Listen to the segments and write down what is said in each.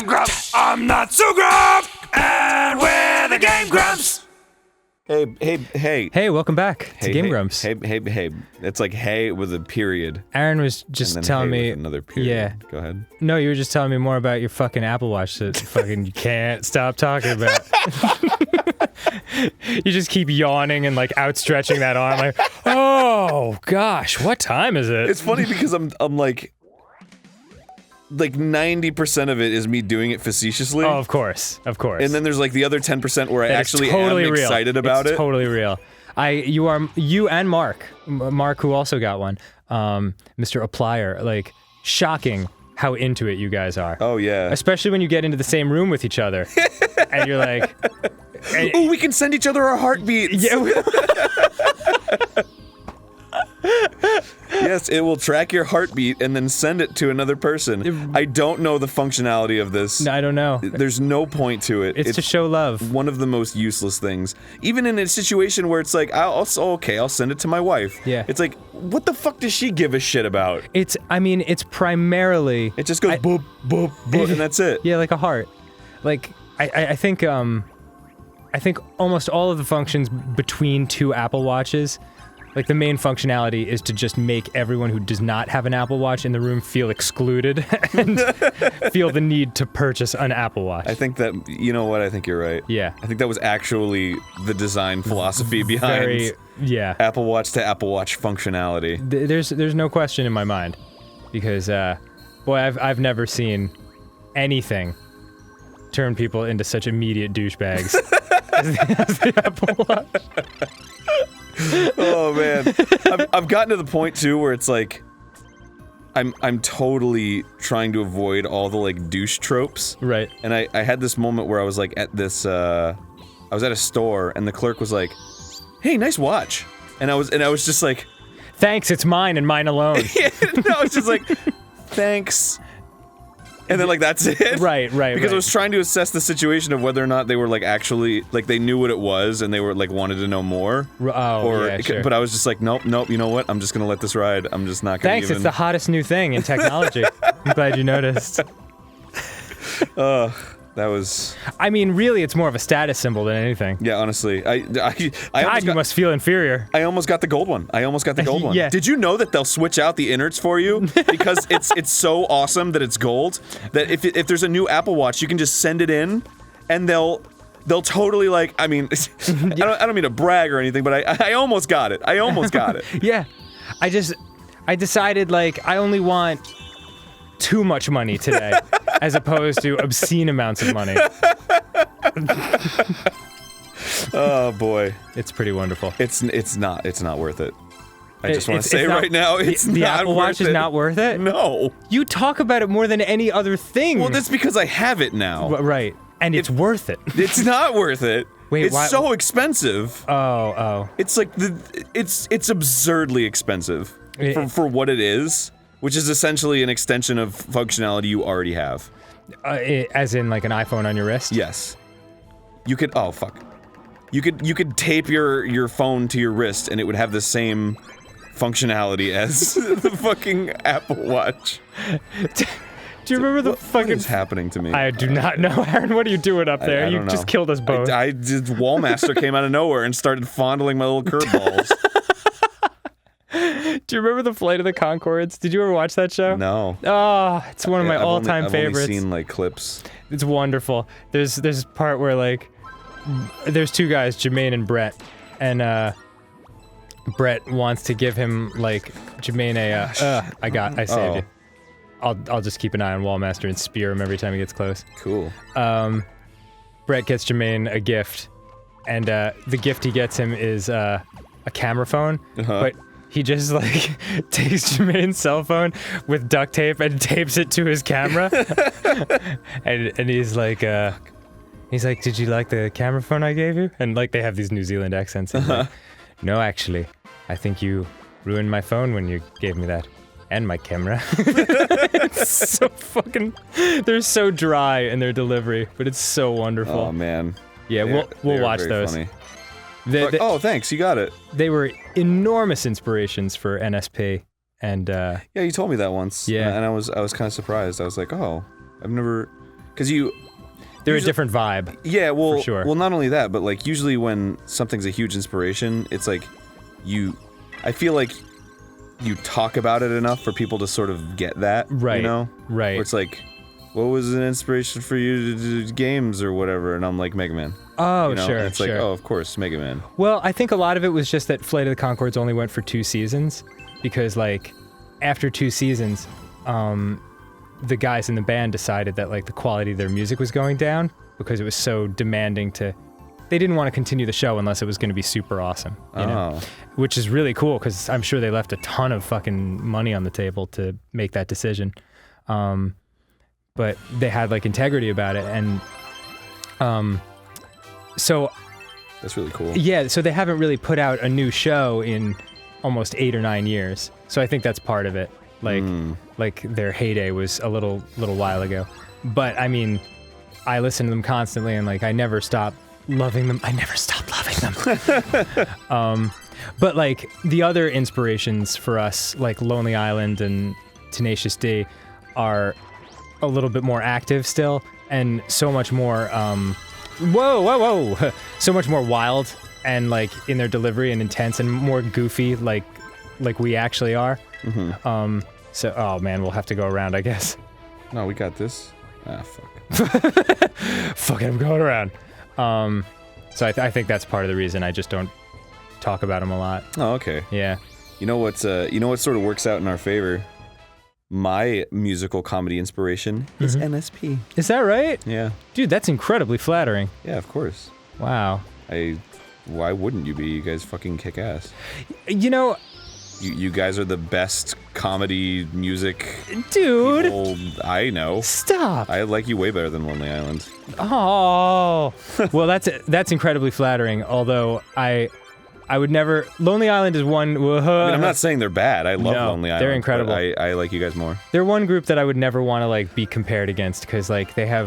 I'm Grumps. I'm not so Grump. And we're the GameGrumps. Hey, welcome back to GameGrumps. Hey. It's like hey with a period. Aaron was just telling me... another period. Yeah. Go ahead. No, you were just telling me more about your fucking Apple Watch that fucking you can't stop talking about. You just keep yawning and like outstretching that arm like, oh gosh, what time is it? It's funny because I'm like 90% of it is me doing it facetiously. Oh, of course. And then there's like the other 10% where I actually totally am excited about it. It's totally real. You and Mark, who also got one, Mr. Applier, like shocking how into it you guys are. Oh yeah. Especially when you get into the same room with each other, and you're like, "Ooh, we can send each other our heartbeats." Yeah. Yes, it will track your heartbeat and then send it to another person. I don't know the functionality of this. No, I don't know. There's no point to it. It's to show love. One of the most useless things. Even in a situation where it's like, I'll send it to my wife. Yeah. It's like, what the fuck does she give a shit about? It's primarily... It just goes boop, boop, boop, and that's it. Yeah, like a heart. Like, I think almost all of the functions between two Apple Watches, like the main functionality is to just make everyone who does not have an Apple Watch in the room feel excluded and feel the need to purchase an Apple Watch. I think that, you know what, I think you're right. Yeah. I think that was actually the design philosophy behind Apple Watch to Apple Watch functionality. There's no question in my mind, because boy, I've never seen anything turn people into such immediate douchebags as the Apple Watch. Oh man, I've gotten to the point too where it's like, I'm totally trying to avoid all the like douche tropes. Right. And I had this moment where I was like at this, I was at a store and the clerk was like, "Hey, nice watch," and I was just like, "Thanks, it's mine and mine alone." No, I was just like, "Thanks." And then, like, that's it? Right. Because I was trying to assess the situation of whether or not they were, like, actually, like, they knew what it was and they were, like, wanted to know more. Sure. But I was just like, nope, you know what? I'm just gonna let this ride. I'm just not gonna Thanks, it's the hottest new thing in technology. I'm glad you noticed. That was... I mean, really, it's more of a status symbol than anything. Yeah, honestly. God, you must feel inferior. I almost got the gold one. Yeah. Did you know that they'll switch out the innards for you? Because it's so awesome that it's gold, that if there's a new Apple Watch, you can just send it in, and they'll totally, like, I mean, I don't mean to brag or anything, but I almost got it. Yeah. I decided, like, I only want too much money today, as opposed to obscene amounts of money. Oh boy, it's pretty wonderful. It's not worth it. I just want to say right now, it's the not Apple Watch worth it. is not worth it. No, you talk about it more than any other thing. Well, that's because I have it now. Right, and it's worth it. It's not worth it. Wait, it's so expensive. Oh. It's like it's absurdly expensive for what it is. Which is essentially an extension of functionality you already have. As in, like, an iPhone on your wrist? Yes. You could- oh, fuck. You could tape your phone to your wrist and it would have the same functionality as the fucking Apple Watch. Do you remember the fucking- What is happening to me? I do not know, Aaron. What are you doing up there? I You don't know. just killed us both. Wallmaster came out of nowhere and started fondling my little curveballs. Do you remember the Flight of the Conchords? Did you ever watch that show? No. Oh, it's one of my all-time favorites. I've only seen, like, clips. It's wonderful. There's this part where, like, there's two guys, Jermaine and Brett, and Brett wants to give him, like, Jermaine I saved you. I'll just keep an eye on Wallmaster and spear him every time he gets close. Cool. Brett gets Jermaine a gift, and the gift he gets him is a camera phone, but he just, like, takes Jermaine's cell phone with duct tape and tapes it to his camera. and he's like, did you like the camera phone I gave you? And, like, they have these New Zealand accents. Like, no, actually, I think you ruined my phone when you gave me that. And my camera. It's so fucking... They're so dry in their delivery, but it's so wonderful. Oh, man. Yeah, we'll watch those. Funny. Oh, thanks, you got it. They were enormous inspirations for NSP, and yeah, you told me that once. Yeah, and I was kind of surprised. I was like, oh, I've never, because they're a different vibe. Yeah, well, for sure. Well, not only that, but like usually when something's a huge inspiration, it's like I feel like you talk about it enough for people to sort of get that, right? You know, right? Where it's like, what was an inspiration for you to do games or whatever? And I'm like, Mega Man. Oh, you know? sure. And it's like, oh, of course, Mega Man. Well, I think a lot of it was just that Flight of the Conchords only went for 2 seasons, because like after 2 seasons, the guys in the band decided that like the quality of their music was going down because it was so demanding to. They didn't want to continue the show unless it was going to be super awesome, you know? Which is really cool because I'm sure they left a ton of fucking money on the table to make that decision. But they had like integrity about it, and so that's really cool. Yeah, so they haven't really put out a new show in almost 8 or 9 years. So I think that's part of it. Like their heyday was a little while ago. But I mean, I listen to them constantly, and like I never stop loving them. I never stopped loving them. But like the other inspirations for us, like Lonely Island and Tenacious D, are a little bit more active still, and so much more so much more wild and like in their delivery and intense and more goofy like we actually are. So oh man, we'll have to go around, I guess. No, we got this. Ah, fuck. Fuck it, I'm going around. So I think that's part of the reason I just don't talk about them a lot. Oh, okay. Yeah. You know what sort of works out in our favor? My musical comedy inspiration is NSP. Is that right? Yeah. Dude, that's incredibly flattering. Yeah, of course. Wow. Why wouldn't you be? You guys fucking kick ass. You know, you guys are the best comedy music dude people I know. Stop. I like you way better than Lonely Island. Oh. Well, that's incredibly flattering, although I would never. Lonely Island is one. I mean, I'm not saying they're bad. I love Lonely Island. They're incredible. But I like you guys more. They're one group that I would never want to like be compared against, because like they're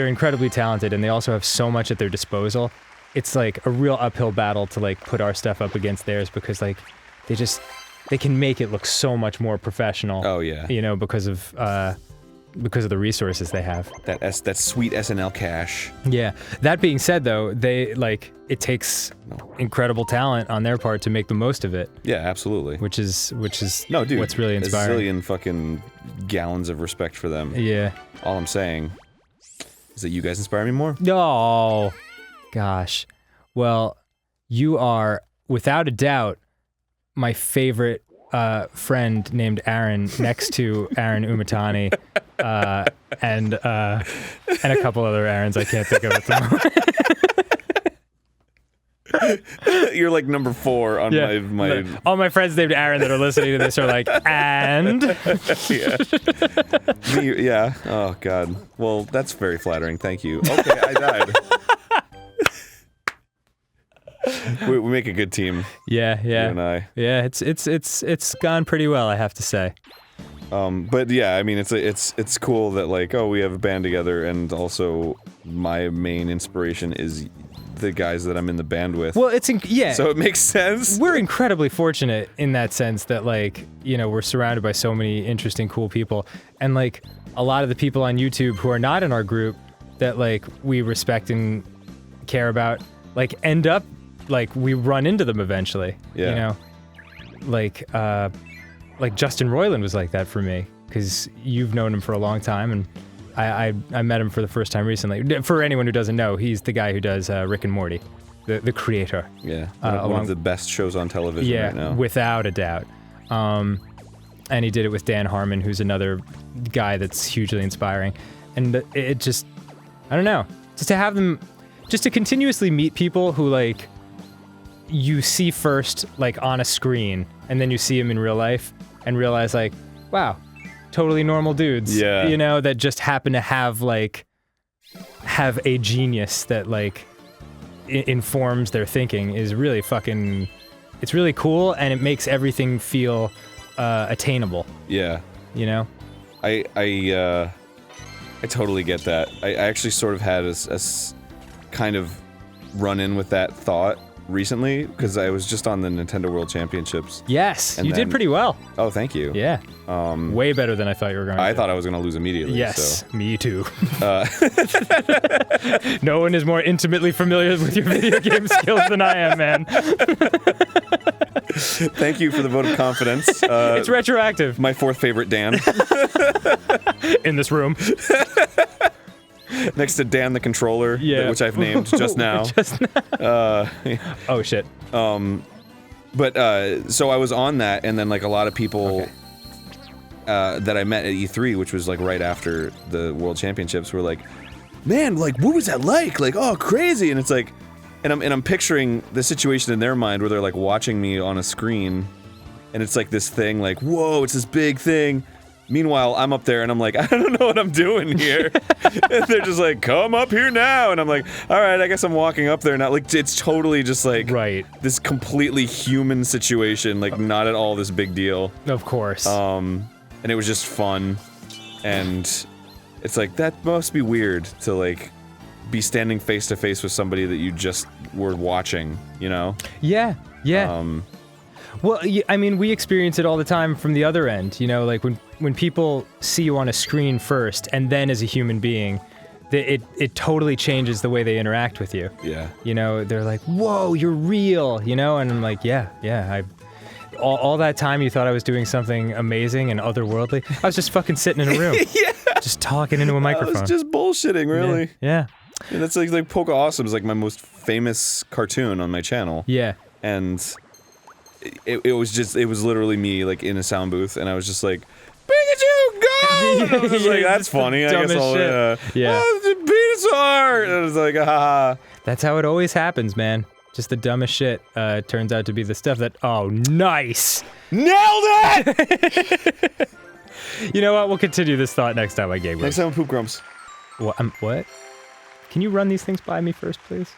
incredibly talented, and they also have so much at their disposal. It's like a real uphill battle to like put our stuff up against theirs, because like they can make it look so much more professional. Oh yeah. You know, because of the resources they have. That sweet SNL cash. Yeah. That being said, though, it takes incredible talent on their part to make the most of it. Yeah, absolutely. Which is no, dude, what's really inspiring. A zillion fucking gallons of respect for them. Yeah. All I'm saying is that you guys inspire me more. Oh, gosh. Well, you are without a doubt my favorite friend named Aaron, next to Aaron Umatani, and a couple other Aarons I can't think of at the moment. You're like number 4 on my. All my friends named Aaron that are listening to this are like, and. Yeah. Oh God. Well, that's very flattering. Thank you. Okay, I died. We make a good team. Yeah. You and I. Yeah, it's gone pretty well, I have to say. But yeah, I mean, it's cool that like, oh, we have a band together, and also my main inspiration is the guys that I'm in the band with. Well, yeah. So it makes sense. We're incredibly fortunate in that sense that like, you know, we're surrounded by so many interesting, cool people, and like a lot of the people on YouTube who are not in our group that like we respect and care about, like end up. Like, we run into them eventually, you know? Like Justin Roiland was like that for me, because you've known him for a long time, and I met him for the first time recently. For anyone who doesn't know, he's the guy who does Rick and Morty, the creator. Yeah, one of the best shows on television right now. Yeah, without a doubt. And he did it with Dan Harmon, who's another guy that's hugely inspiring. And it just, I don't know, just to have them, just to continuously meet people who, like, you see first, like, on a screen, and then you see them in real life, and realize, like, wow, totally normal dudes. Yeah. You know, that just happen to have a genius that, like, informs their thinking is really fucking, it's really cool, and it makes everything feel attainable. Yeah. You know? I totally get that. I actually sort of had a kind of run in with that thought recently because I was just on the Nintendo World Championships. Yes, And you then- did pretty well. Oh, thank you. Yeah. Way better than I thought you were going to. I thought I was going to lose immediately. Yes, So. me too. No one is more intimately familiar with your video game skills than I am, man. Thank you for the vote of confidence. It's retroactive. My fourth favorite Dan. In this room. Next to Dan the controller, Yeah. which I've named just now. Oh, shit. But so I was on that, and then like a lot of people that I met at E3, which was like right after the World Championships, were like, "Man, like what was that like? Like, oh, crazy!" And it's like, and I'm picturing the situation in their mind where they're like watching me on a screen, and it's like this thing, like, whoa, it's this big thing. Meanwhile, I'm up there and I'm like, I don't know what I'm doing here. And they're just like, come up here now. And I'm like, all right, I guess I'm walking up there now. Like, it's totally just like this completely human situation, like not at all this big deal. Of course. And it was just fun. And it's like, that must be weird to like be standing face to face with somebody that you just were watching, you know? Yeah. Well, I mean, we experience it all the time from the other end, you know, like when people see you on a screen first and then as a human being, it totally changes the way they interact with you. Yeah. You know, they're like, whoa, you're real, you know? And I'm like, yeah, all that time you thought I was doing something amazing and otherworldly, I was just fucking sitting in a room. Just talking into a microphone. I was just bullshitting, really. Yeah. And that's like Poke Awesome is like my most famous cartoon on my channel. Yeah. And it was literally me like in a sound booth, and I was just like, Pikachu, go! And I was just like, that's funny. I guess I'll Venusaur! And I was like, ah. That's how it always happens, man. Just the dumbest shit turns out to be the stuff that, oh, nice! Nailed it! You know what? We'll continue this thought next time I Game Grumps. Next time on Poop Grumps. What? Can you run these things by me first, please?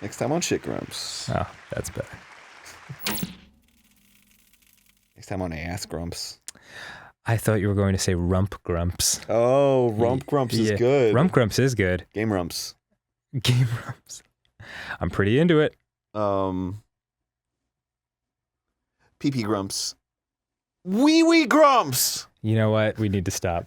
Next time on Shit Grumps. Oh, that's better. Next time on Ass Grumps. I thought you were going to say Rump Grumps. Oh, Rump Grumps is good. Rump Grumps is good. Game Rumps. Game Grumps. I'm pretty into it. PP Grumps. Wee Wee Grumps! You know what? We need to stop.